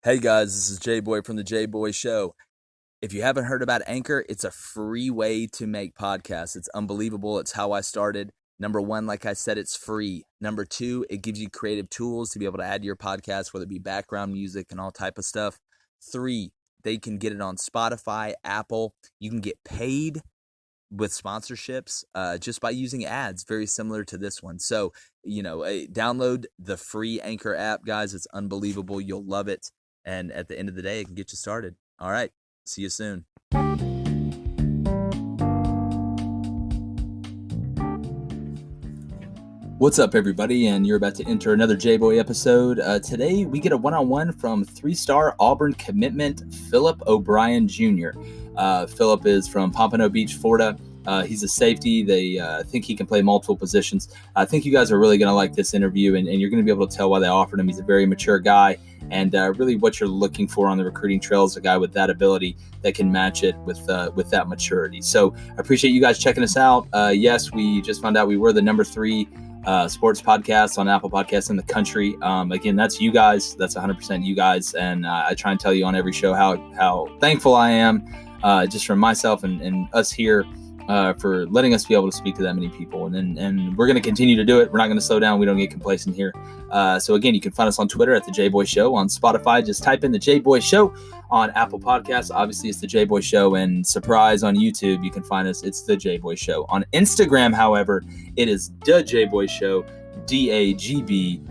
Hey guys, this is Jboy from the Jboy Show. If you haven't heard about Anchor, it's a free way to make podcasts. It's unbelievable. It's how I started. Number one, like I said, it's free. Number two, it gives you creative tools to be able to add to your podcast, whether it be background music and all type of stuff. Three, they can get it on Spotify, Apple. You can get paid with sponsorships just by using ads, very similar to this one. So, download the free Anchor app, guys. It's unbelievable. You'll love it. And at the end of the day, it can get you started. All right. See you soon. What's up, everybody? And you're about to enter another Jboy episode. Today, we get a one-on-one from three-star Auburn commitment, Phillip O'Brien Jr. Phillip is from Pompano Beach, Florida. He's a safety. They think he can play multiple positions. I think you guys are really going to like this interview, and you're going to be able to tell why they offered him. He's a very mature guy, and really what you're looking for on the recruiting trail is a guy with that ability that can match it with that maturity. So I appreciate you guys checking us out. Yes, we just found out we were the number 3 sports podcast on Apple Podcasts in the country. Again, that's you guys. That's 100% you guys. And I try and tell you on every show how thankful I am just from myself and us here for letting us be able to speak to that many people. And we're going to continue to do it. We're not going to slow down. We don't get complacent here. So again, you can find us on Twitter at the Jboy Show. On Spotify, just type in the Jboy Show. On Apple Podcasts, obviously it's the Jboy Show. And surprise, on YouTube, you can find us. It's the Jboy Show. On Instagram, however, it is the Jboy Show, DAGBOY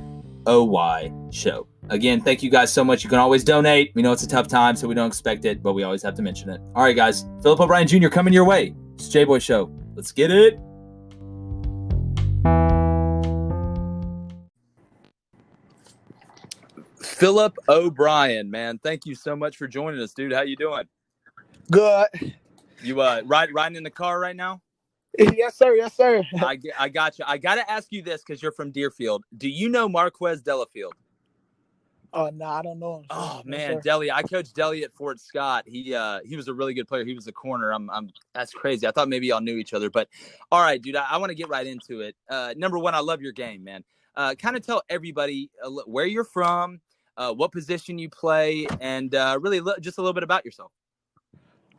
Show. Again, thank you guys so much. You can always donate. We know it's a tough time, so we don't expect it, but we always have to mention it. All right, guys. Phillip O'Brien Jr. coming your way. It's Jboy Show. Let's get it. Phillip O'Brien, man, thank you so much for joining us, dude. How you doing? Good. You riding in the car right now? Yes, sir. Yes, sir. I got you. I got to ask you this because you're from Deerfield. Do you know Marquez Delafield? Oh, no, I don't know him. Oh man, Deli. I coached Deli at Fort Scott. He was a really good player. He was a corner. That's crazy. I thought maybe y'all knew each other, but all right, dude. I want to get right into it. Number one, I love your game, man. Kind of tell everybody where you're from, what position you play, and really just a little bit about yourself.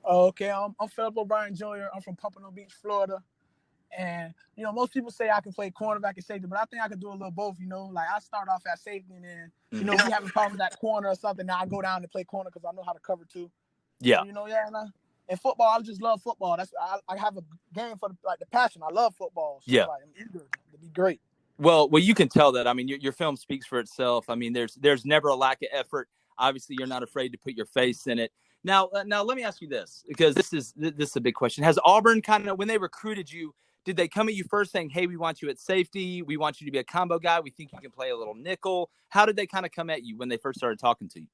Okay, I'm Phillip O'Brien Jr. I'm from Pompano Beach, Florida. And, most people say I can play cornerback and safety, but I think I can do a little both, Like, I start off at safety, and then, we have a problem with that corner or something. Now I go down and play corner because I know how to cover, too. Yeah. So, and football, I just love football. I have a game for, the passion. I love football. So, yeah. I'm eager to be great. Well, you can tell that. I mean, your film speaks for itself. I mean, there's never a lack of effort. Obviously, you're not afraid to put your face in it. Now, let me ask you this, because this is a big question. Has Auburn kind of, when they recruited you, did they come at you first saying, hey, we want you at safety, we want you to be a combo guy, we think you can play a little nickel? How did they kind of come at you when they first started talking to you?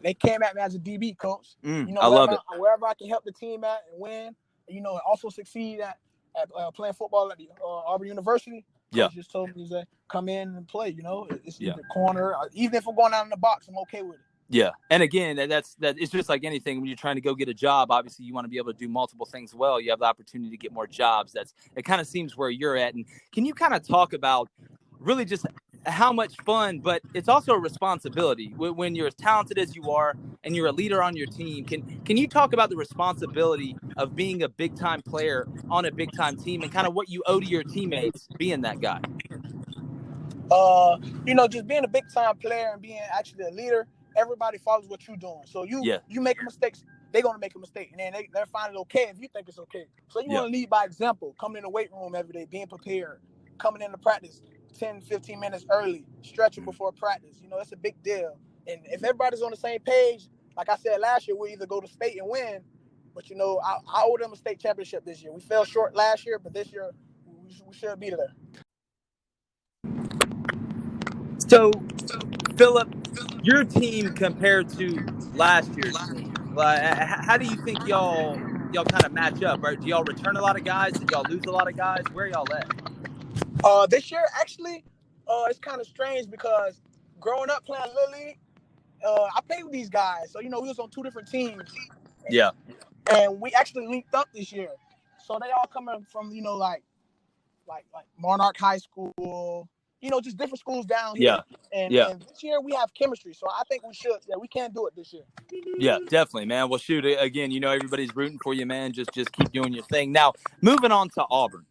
They came at me as a DB coach. I love it. Wherever I can help the team at and win, and also succeed at playing football at the Auburn University. Yeah. Just told me to come in and play, It's in the corner. Even if I'm going down in the box, I'm okay with it. Yeah. And again, it's just like anything. When you're trying to go get a job, obviously you want to be able to do multiple things well. You have the opportunity to get more jobs. It kind of seems where you're at. And can you kind of talk about really just how much fun, but it's also a responsibility when you're as talented as you are and you're a leader on your team. Can you talk about the responsibility of being a big time player on a big time team and kind of what you owe to your teammates being that guy? Just being a big time player and being actually a leader. Everybody follows what you're doing. So you make mistakes, they're going to make a mistake. And then they're finding it okay if you think it's okay. So you want to lead by example. Coming in the weight room every day, being prepared. Coming into practice 10, 15 minutes early. Stretching before practice. It's a big deal. And if everybody's on the same page, like I said last year, we'll either go to state and win. But, I owe them a state championship this year. We fell short last year, but this year we should be there. So, Phillip, your team compared to last year's team, how do you think y'all kind of match up? Right? Do y'all return a lot of guys? Did y'all lose a lot of guys? Where y'all at? This year, actually, it's kind of strange because growing up playing Little League, I played with these guys. So, we was on 2 different teams. Yeah. And we actually linked up this year. So they all coming from, like Monarch High School, just different schools down here. And this year we have chemistry, so I think we should. Yeah, we can do it this year. Yeah, definitely, man. Well, shoot, again, everybody's rooting for you, man. Just keep doing your thing. Now, moving on to Auburn.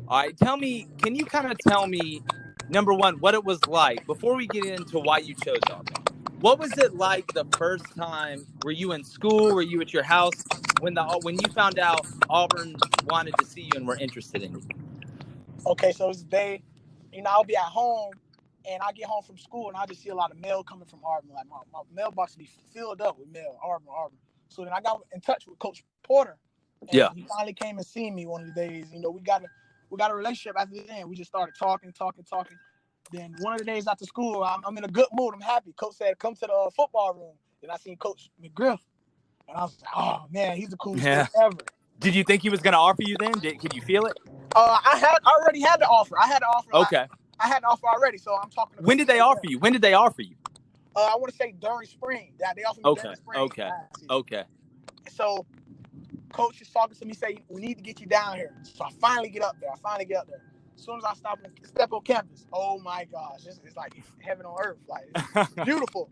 All right, can you kind of tell me, number one, what it was like before we get into why you chose Auburn? What was it like the first time? Were you in school? Were you at your house when you found out Auburn wanted to see you and were interested in you? Okay, so it's the day, I'll be at home, and I get home from school, and I just see a lot of mail coming from Auburn. Like my mailbox be filled up with mail, Auburn. So then I got in touch with Coach Porter, and he finally came and seen me one of the days. We got a relationship after the end. We just started talking. Then one of the days after school, I'm in a good mood. I'm happy. Coach said, "Come to the football room." Then I seen Coach McGriff, and I was like, "Oh man, he's the coolest coach ever." Did you think he was going to offer you then? Could you feel it? I already had the offer. I had the offer. Okay. I had the offer already, so I'm talking to When did they offer you? When did they offer you? I want to say during spring. Yeah, they offered me during spring. Okay. So Coach is talking to me, say, "We need to get you down here." So I finally get up there. As soon as I step on campus, oh my gosh, it's like heaven on earth. Like, it's beautiful.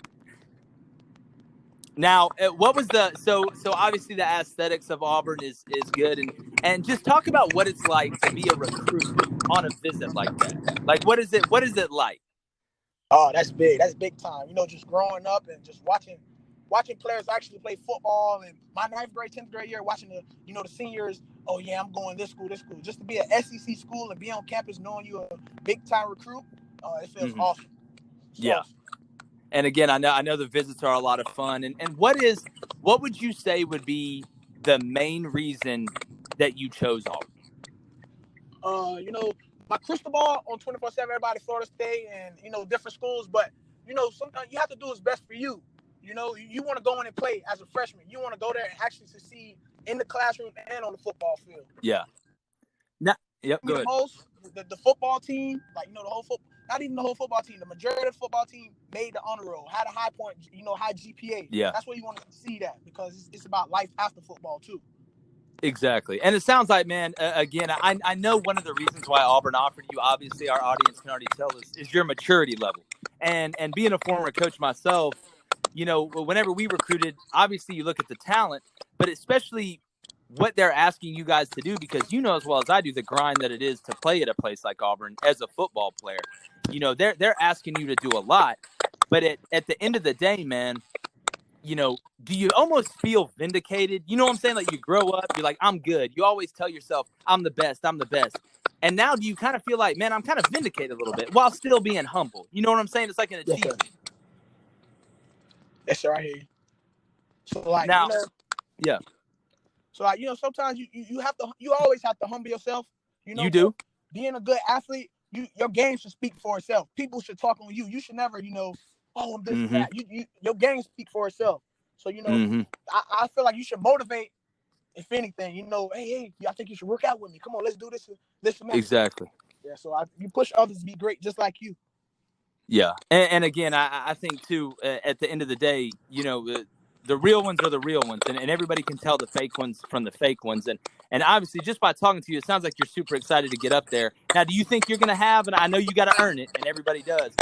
Now, what was so obviously the aesthetics of Auburn is good, and just talk about what it's like to be a recruit on a visit like that. Like, what is it like? Oh, that's big. That's big time. Just growing up and just watching players actually play football, and my 9th grade, 10th grade year, watching the seniors. Oh yeah, I'm going this school. Just to be an SEC school and be on campus knowing you're a big time recruit, it feels awesome. Awesome. And again, I know the visits are a lot of fun. And what would you say would be the main reason that you chose Auburn? My crystal ball on 24/7, everybody Florida State and different schools, but sometimes you have to do what's best for you. You want to go in and play as a freshman. You want to go there and actually succeed in the classroom and on the football field. Yeah. Go ahead. The football team, the whole football, not even the whole football team, the majority of the football team made the honor roll, had a high point, high GPA. Yeah. That's what you want to see that, because it's about life after football too. Exactly. And it sounds like, man, again, I know one of the reasons why Auburn offered you, obviously our audience can already tell us, is your maturity level. And being a former coach myself, whenever we recruited, obviously you look at the talent, but especially what they're asking you guys to do, because as well as I do the grind that it is to play at a place like Auburn as a football player. They're asking you to do a lot, but at the end of the day, man, do you almost feel vindicated? You know what I'm saying? Like, you grow up, you're like, I'm good. You always tell yourself, I'm the best. And now do you kind of feel like, man, I'm kind of vindicated a little bit while still being humble? You know what I'm saying? It's like an achievement. Yes, sir. I hear you. So now, yeah. So sometimes you always have to humble yourself. You do. Being a good athlete, your game should speak for itself. People should talk on you. You should never, oh, I'm this, that. Your game speak for itself. So, I feel like you should motivate, if anything, hey, I think you should work out with me. Come on, let's do this semester. Exactly. Yeah, so you push others to be great just like you. Yeah. And again, I think, too, at the end of the day, the real ones are the real ones, and everybody can tell the fake ones from the fake ones. And obviously, just by talking to you, it sounds like you're super excited to get up there. Now, do you think you're going to have, and I know you got to earn it, and everybody does,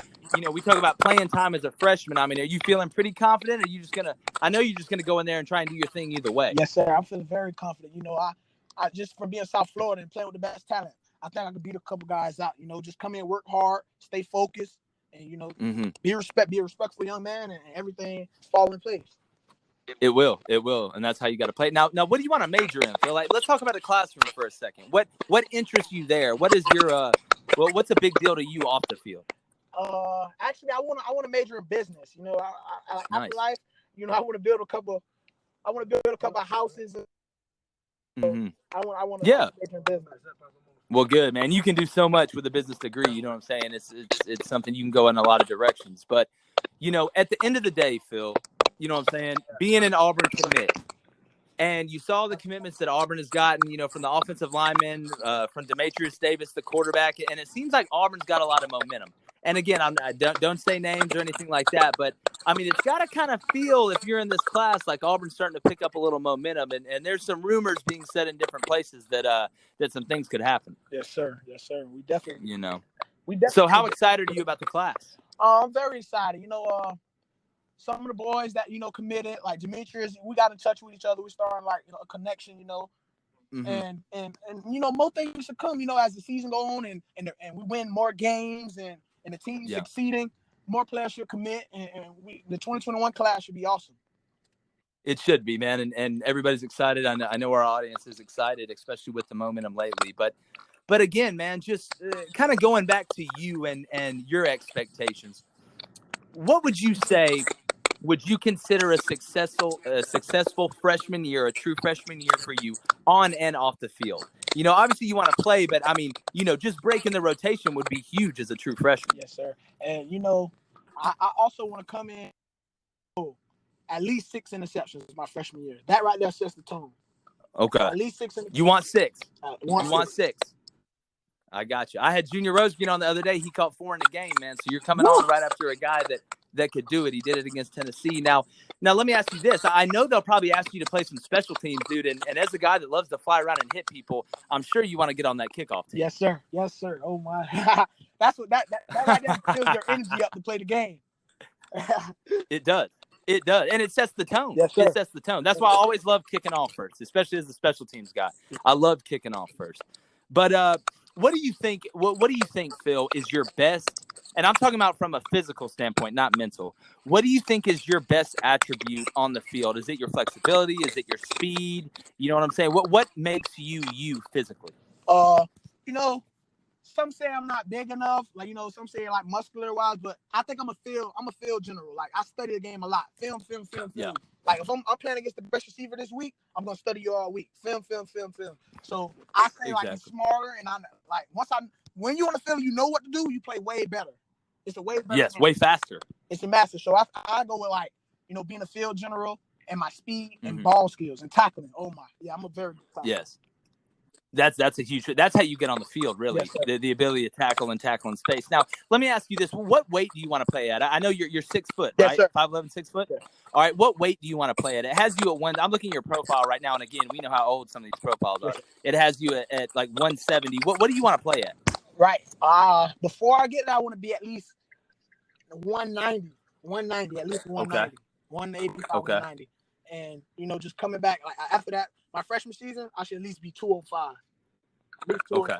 we talk about playing time as a freshman. I mean, are you feeling pretty confident? Or are you just going to – I know you're just going to go in there and try and do your thing either way. Yes, sir. I'm feeling very confident. I just from being South Florida and playing with the best talent, I think I could beat a couple guys out. Just come in, work hard, stay focused, and, be a respectful young man, and everything fall in place. It will, and that's how you got to play. Now, what do you want to major in? So, let's talk about the classroom for a second. What interests you there? What is your what's a big deal to you off the field? Actually, I want to major in business. Nice. After life, I want to build a couple of houses. I want to major in business. Well, good, man. You can do so much with a business degree. You know what I'm saying? It's something you can go in a lot of directions. But at the end of the day, Phil. You know what I'm saying? Being an Auburn commit. And you saw the commitments that Auburn has gotten, from the offensive lineman, from Demetrius Davis, the quarterback. And it seems like Auburn's got a lot of momentum. And again, I don't say names or anything like that. But, I mean, it's got to kind of feel, if you're in this class, like Auburn's starting to pick up a little momentum. And there's some rumors being said in different places that some things could happen. Yes, sir. We definitely. So how excited are you about the class? I'm very excited. Some of the boys that committed, like Demetrius, we got in touch with each other. We started like a connection, and more things should come, as the season go on and we win more games and the team's succeeding. More players should commit, and the 2021 class should be awesome. It should be, man, and everybody's excited. I know our audience is excited, especially with the momentum lately. But again, man, just kind of going back to you and your expectations. What would you say? Would you consider a successful freshman year, a true freshman year for you on and off the field? Obviously you want to play, but I mean, just breaking the rotation would be huge as a true freshman. Yes, sir. And I also want to come in at least 6 interceptions my freshman year. That right there sets the tone. Okay. At least 6 interceptions. You want 6? You want 6? I got you. I had Junior Rose get on the other day. He caught 4 in the game, man. So you're coming on right after a guy that could do it. He did it against Tennessee. Now let me ask you this. I know they'll probably ask you to play some special teams, dude. And as a guy that loves to fly around and hit people, I'm sure you want to get on that kickoff team. Yes, sir. Yes, sir. Oh my. That's what that right there fills your energy up to play the game. It does. It does. And it sets the tone. Yes, sir. It sets the tone. That's why I always love kicking off first, especially as a special teams guy. I love kicking off first. But what do you think? What do you think, Phil, is your best? And I'm talking about from a physical standpoint, not mental. What do you think is your best attribute on the field? Is it your flexibility? Is it your speed? You know what I'm saying? What makes you physically? Some say I'm not big enough. Like, some say like muscular wise, but I think I'm a field general. Like, I study the game a lot. Film. Yeah. Like, if I'm playing against the best receiver this week, I'm gonna study you all week. Film. So I say like I'm smarter, and I'm like when you on the field, you know what to do. You play way better. It's a way better. Yes, way faster. It's a master. So I go with like being a field general and my speed and ball skills and tackling. Oh my, yeah, I'm a very good tackler. Yes. That's a huge. That's how you get on the field, really. Yes, the ability to tackle in space. Now, let me ask you this: what weight do you want to play at? I know you're 6 foot, yes, right? Sir. 5'11", 6 foot. Yes. All right. What weight do you want to play at? It has you at one. I'm looking at your profile right now, and again, we know how old some of these profiles are. Yes, it has you at like 170. What do you want to play at? Right. Before I get there, I want to be at least 190. 190, at least 190. Okay. 185, okay. 190. And just coming back like after that. My freshman season, I should at least be 205. Okay.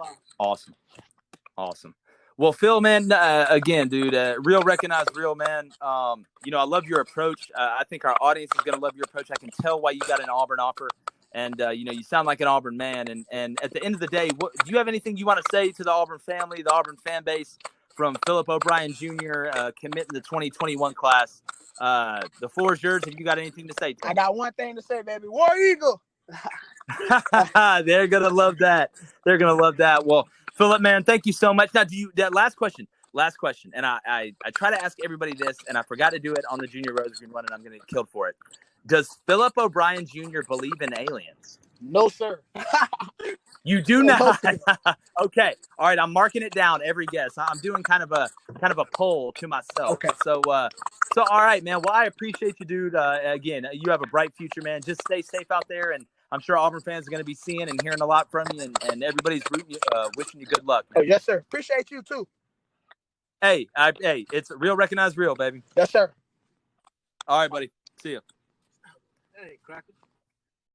Awesome. Well, Phil, man, again, dude, real recognized real, man. I love your approach. I think our audience is going to love your approach. I can tell why you got an Auburn offer. And, you sound like an Auburn man. And at the end of the day, do you have anything you want to say to the Auburn family, the Auburn fan base from Phillip O'Brien Jr. Committing the 2021 class? The floor is yours. Have you got anything to say? I got one thing to say, baby. War Eagle. They're gonna love that. Well, Phillip, man, thank you so much. Now, that last question, and I try to ask everybody this, and I forgot to do it on the Junior Rose Green one, and I'm gonna get killed for it. Does Phillip O'Brien Jr. believe in aliens? No, sir. You do not. Okay. All right. I'm marking it down every guess. I'm doing kind of a poll to myself. Okay. So all right, man. Well, I appreciate you, dude. Again, you have a bright future, man. Just stay safe out there, and I'm sure Auburn fans are going to be seeing and hearing a lot from you, and everybody's wishing you good luck, man. Oh, yes, sir. Appreciate you too. Hey, it's real, recognized real, baby. Yes, sir. All right, buddy. See you. Hey, Cracker.